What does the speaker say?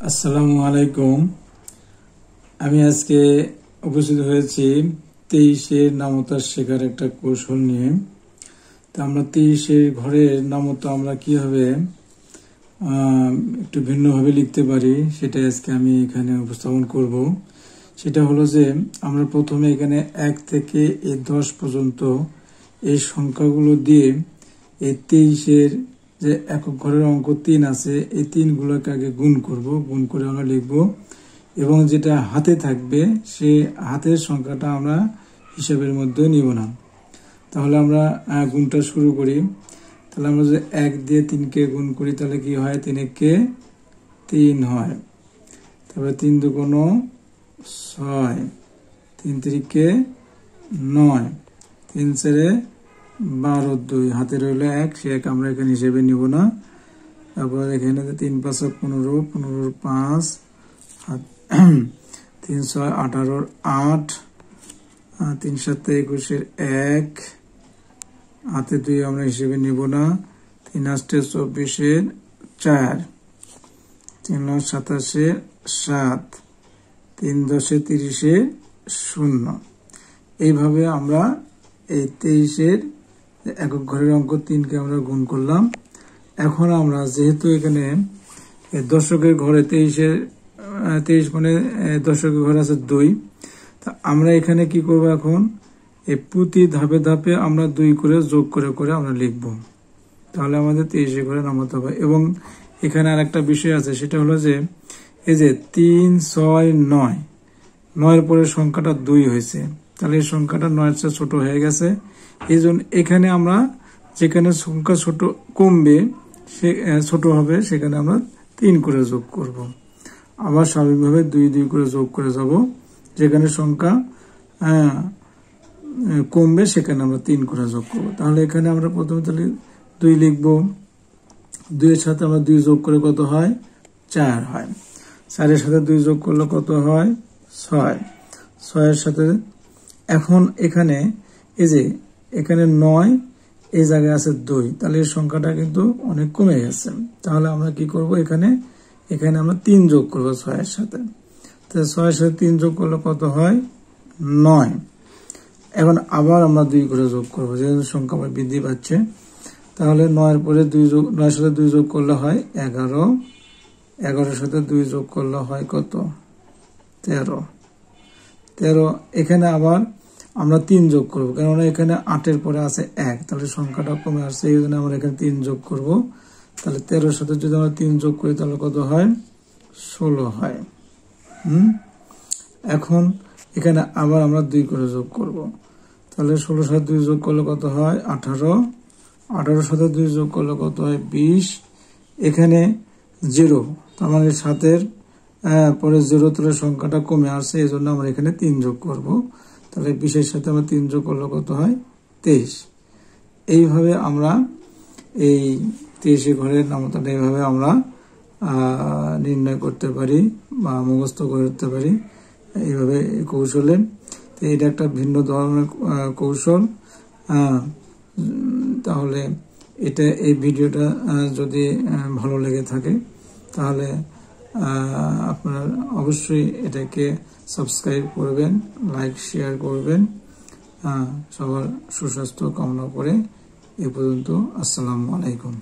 আসসালামু আলাইকুম। আমি আজকে উপস্থিত হয়েছি 23-এর নামতা শেখার একটা কৌশল নিয়ে। তো আমরা 23-এর ঘরের নামতা আমরা কিভাবে একটু ভিন্নভাবে লিখতে পারি সেটা আজকে আমি এখানে উপস্থাপন করব। সেটা হলো যে আমরা প্রথমে এখানে 1 থেকে 10 পর্যন্ত এই সংখ্যাগুলো দিয়ে এই 23-এর যে একক ঘরের অঙ্ক 3 আছে এই 3 গুলোকে আগে গুণ করব, গুণ করে আমরা লিখব এবং যেটা হাতে থাকবে সে হাতের সংখ্যাটা আমরা হিসাবের মধ্যে নিব না। তাহলে আমরা গুণটা শুরু করি। তাহলে আমরা যদি 1 দিয়ে 3-কে গুণ করি তাহলে কি হয়, 3-একে 3 হয়। তারপরে 3 দুগুণ 6, 3 3-কে 9, 3 4-এ 12, 2 হাতে রইল 1, সে 1 আমরা এখানে হিসেবে নিব না। তারপর এখানে 3 5 15, 15 5, 3 6 18, 8, 3 7 21, 1 হাতে 2 আমরা হিসেবে নিব না। 3 8 24, 4, 3 9 27, 7, 3 10 30, 0। এইভাবে আমরা এই 23-এর একক ঘরের অঙ্ক 3-কে আমরা গুণ করলাম। এখন আমরা যেহেতু এখানে দশকের ঘরে 23 মানে দশকের ঘরে আছে 2, তা আমরা এখানে কি করব, এখন এই প্রতি ধাপে ধাপে আমরা 2 করে যোগ করে করে আমরা লিখব। তাহলে আমাদের 23-এর ঘরে নামাতে হবে। এবং এখানে আর একটা বিষয় আছে, সেটা হলো যে এই যে 3 6 9, 9-এর পরে সংখ্যাটা 2 হয়েছে, তাহলে এই সংখ্যাটা 9-এর চেয়ে ছোট হয়ে গেছে। এই জন্য এখানে আমরা যেখানে সংখ্যা ছোট কমবে সে ছোট হবে সেখানে আমরা 3 করে যোগ করব। আবার স্বাভাবিকভাবে 2 2 করে যোগ করে যাব। যেখানে সংখ্যা কমবে সেখানে আমরা 3 করে যোগ করব। তাহলে এখানে আমরা প্রথমে তাহলে 2 লিখব। 2-এর সাথে আমরা 2 যোগ করে কত হয়, 4 হয়। 4-এর সাথে 2 যোগ করলে কত হয়, 6। 6-এর সাথে এখন এখানে এই যে এখানে 9, এই জায়গায় আছে 2, তাহলে এই সংখ্যাটা কিন্তু অনেক কমে গেছে। তাহলে আমরা কি করব, এখানে আমরা 3 যোগ করব 6-এর সাথে। তাহলে 6-এর সাথে 3 যোগ করলে কত হয়, 9। এখন আবার আমরা 2 করে যোগ করব, যেহেতু সংখ্যা আমার বৃদ্ধি পাচ্ছে। তাহলে 9-এর পরে 9-এর সাথে 2 যোগ করলে হয় 11, 11-এর সাথে 2 যোগ করলে হয় কত, 13। এখানে আবার আমরা 3 যোগ করব, কেননা এখানে 8-এর পরে আছে 1, তাহলে সংখ্যাটা কমে আসছে, এই জন্য আমরা এখানে 3 যোগ করব। তাহলে 13-এর সাথে যদি আমরা 3 যোগ করি তাহলে কত হয়, 16 হয়। এখন এখানে আবার আমরা 2 করে যোগ করব। তাহলে 16-এর সাথে 2 যোগ করলে কত হয়, 18, 18-এর সাথে 2 যোগ করলে কত হয়, 20। এখানে 0, তার মানে 7-এর পরে 0, তাহলে সংখ্যাটা কমে আসছে, এই জন্য আমরা এখানে 3 যোগ করব। তাহলে 20-এর সাথে আমরা 3 যোগ করলে কত হয়, 23। এইভাবে আমরা এই 23-এর ঘরের নামতাটা এইভাবে আমরা নির্ণয় করতে পারি বা মুখস্থ করতে পারি এইভাবে কৌশলে। তো এটা একটা ভিন্ন ধরনের কৌশল। তাহলে এই ভিডিওটা যদি ভালো লেগে থাকে তাহলে আপনারা অবশ্যই এটাকে সাবস্ক্রাইব করবেন, লাইক শেয়ার করবেন। সবার সুস্বাস্থ্য কামনা করে এ পর্যন্ত। আসসালামু আলাইকুম।